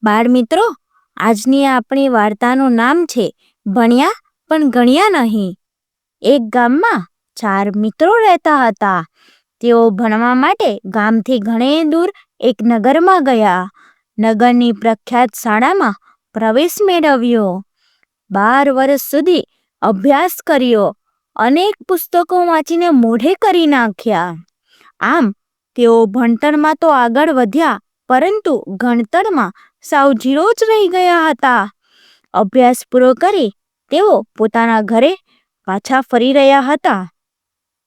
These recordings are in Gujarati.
બાળ મિત્રો, આજની આપણી વાર્તાનું નામ છે ભણ્યા પણ ગણ્યા નહીં. એક ગામમાં 4 મિત્રો રહેતા હતા. તેઓ ભણવા માટે ગામથી ઘણે દૂર એક નગરમાં ગયા. નગરની પ્રખ્યાત શાળામાં પ્રવેશ મેળવ્યો. 12 વર્ષ સુધી અભ્યાસ કર્યો. અનેક પુસ્તકો વાંચીને મોઢે કરી નાખ્યા. આમ તેઓ ભણતરમાં તો આગળ વધ્યા, પરંતુ ગણતરમાં સાવ ઝીરો જ રહી ગયા હતા. અભ્યાસ પૂરો કરી તેઓ પોતાના ઘરે પાછા ફરી રહ્યા હતા.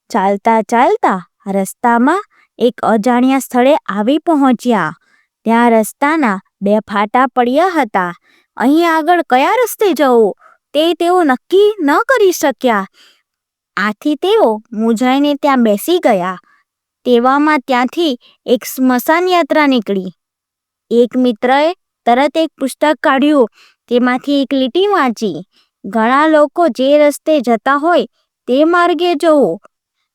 ચાલતા ચાલતા રસ્તામાં એક અજાણ્યા સ્થળે આવી પહોંચ્યા. ત્યાં રસ્તાના 2 ફાટા પડ્યા હતા. અહીં આગળ કયા રસ્તે જવું તે તેઓ નક્કી ન કરી શક્યા. આથી તેઓ મૂંઝાઈને ત્યાં બેસી ગયા. તેવામાં ત્યાંથી એક સ્મશાન યાત્રા નીકળી. એક મિત્રએ તરત એક પુસ્તક કાઢ્યું. તેમાંથી એક લીટી વાંચી: ઘણા લોકો જે રસ્તે જતા હોય તે માર્ગે જવું.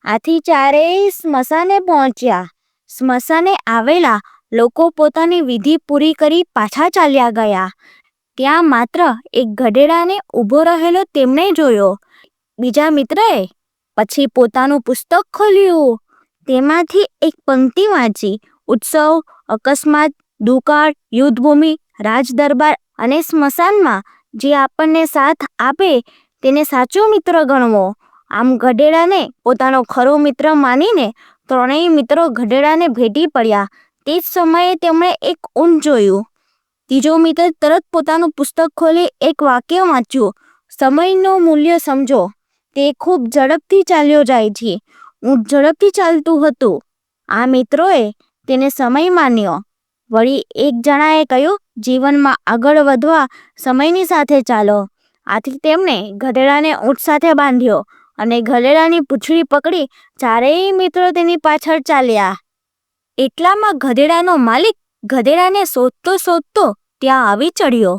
આથી ચારેય સ્મશાને પહોંચ્યા. સ્મશાને આવેલા લોકો પોતાની વિધિ પૂરી કરી પાછા ચાલ્યા ગયા. ત્યાં માત્ર એક ગધેડાને ઊભો રહેલો તેમણે જોયો. બીજા મિત્રએ પછી પોતાનું પુસ્તક ખોલ્યું. તેમાંથી એક પંક્તિ વાંચી: ઉત્સવ, અકસ્માત, દુકાળ, યુદ્ધભૂમિ, રાજદરબાર અને સ્મશાનમાં જે આપણને સાથ આપે તેને સાચો મિત્ર ગણવો. આમ ગધેડાને પોતાનો ખરો મિત્ર માનીને ત્રણેય મિત્રો ગધેડાને ભેટી પડ્યા. તે જ સમયે તેમણે એક ઊંટ જોયું. ત્રીજો મિત્ર તરત પોતાનું પુસ્તક ખોલી એક વાક્ય વાંચ્યું: સમયનું મૂલ્ય સમજો, તે ખૂબ ઝડપથી ચાલ્યો જાય છે. ઊંટ ઝડપથી ચાલતું હતું. આ મિત્રોએ તેને સમય માન્યો. વળી એક જણાએ કહ્યું: જીવનમાં આગળ વધવા સમયની સાથે ચાલો. આથી તેમણે ગધેડાને ઊંટ સાથે બાંધ્યો અને ગધેડાની પૂંછડી પકડી ચારેય મિત્રો તેની પાછળ ચાલ્યા. એટલામાં ગધેડાનો માલિક ગધેડાને શોધતો શોધતો ત્યાં આવી ચડ્યો.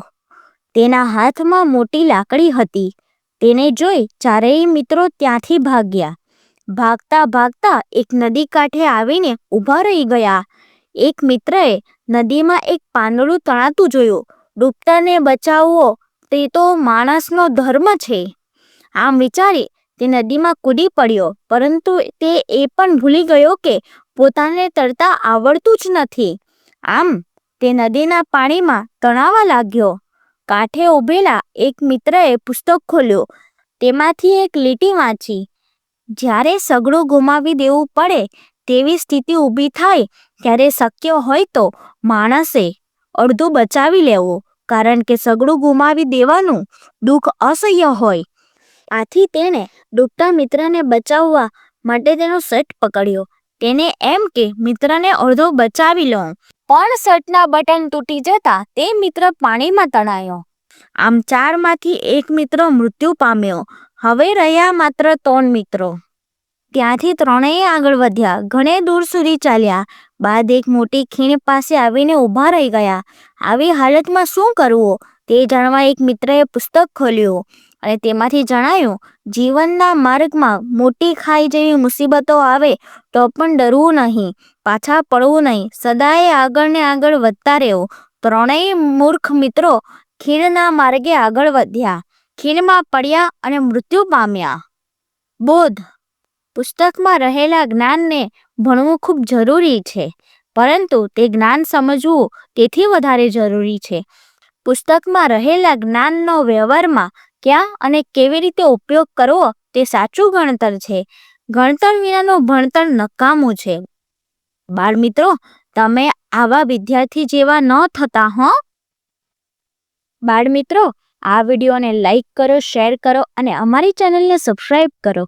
તેના હાથમાં મોટી લાકડી હતી. તેને જોઈ ચારેય મિત્રો ત્યાંથી ભાગ્યા. ભાગતા ભાગતા એક નદી કાંઠે આવીને ઊભા રહી ગયા. એક મિત્રએ નદીમાં એક પાંદડું તણાતું જોયું. ડૂબતાને બચાવવો તે તો માણસનો ધર્મ છે. આમ વિચારી તે નદીમાં કૂદી પડ્યો, પરંતુ તે એ પણ ભૂલી ગયો કે પોતાને તરતા આવડતું જ નથી. આમ તે નદીના પાણીમાં તણાવા લાગ્યો. કાંઠે ઊભેલા એક મિત્રએ પુસ્તક ખોલ્યું. તેમાંથી એક લીટી વાંચી: જ્યારે સગડું ગુમાવી દેવું પડે તેવી સ્થિતિ ઊભી થાય ત્યારે શક્ય હોય તો માણસે અડધું બચાવી લેવું, કારણ કે સગડું ગુમાવી દેવાનું દુઃખ અસહ્ય હોય. આથી તેણે ડૂબતા મિત્રને બચાવવા માટે તેનો શર્ટ પકડ્યો. તેને એમ કે મિત્રને અડધો બચાવી લઉં, પણ શર્ટના બટન તૂટી જતા તે મિત્ર પાણીમાં તણાયો. આમ 4માંથી એક મિત્ર મૃત્યુ પામ્યો. હવે રહ્યા માત્ર 3 મિત્રો. ત્યાંથી ત્રણેય આગળ વધ્યા. ઘણે દૂર સુધી ચાલ્યા બાદ એક મોટી ખીણ પાસે આવીને ઊભા રહી ગયા. આવી હાલતમાં શું કરવું તે જાણવા એક મિત્રએ પુસ્તક ખોલ્યું અને તેમાંથી જણાયું: જીવનના માર્ગમાં મોટી ખાઈ જેવી મુસીબતો આવે તો પણ ડરવું નહીં, પાછા પડવું નહીં, સદાય આગળ ને આગળ વધતા રહેવું. ત્રણેય મૂર્ખ મિત્રો ખીણના માર્ગે આગળ વધ્યા. ખીણમાં પડ્યા અને મૃત્યુ પામ્યા. બોધ: પુસ્તકમાં રહેલા જ્ઞાનને ભણવું ખૂબ જરૂરી છે, પરંતુ તે જ્ઞાન સમજવું તેથી વધારે જરૂરી છે. પુસ્તકમાં રહેલા જ્ઞાનનો વ્યવહારમાં ક્યાં અને કેવી રીતે ઉપયોગ કરવો તે સાચું ગણતર છે. ગણતર વિનાનું ભણતર નકામું છે. બાળ મિત્રો, તમે આવા વિદ્યાર્થી જેવા ન થતા હો. બાળ મિત્રો, આ વિડીયોને લાઈક કરો, શેર કરો અને અમારી ચેનલને સબસ્ક્રાઈબ કરો.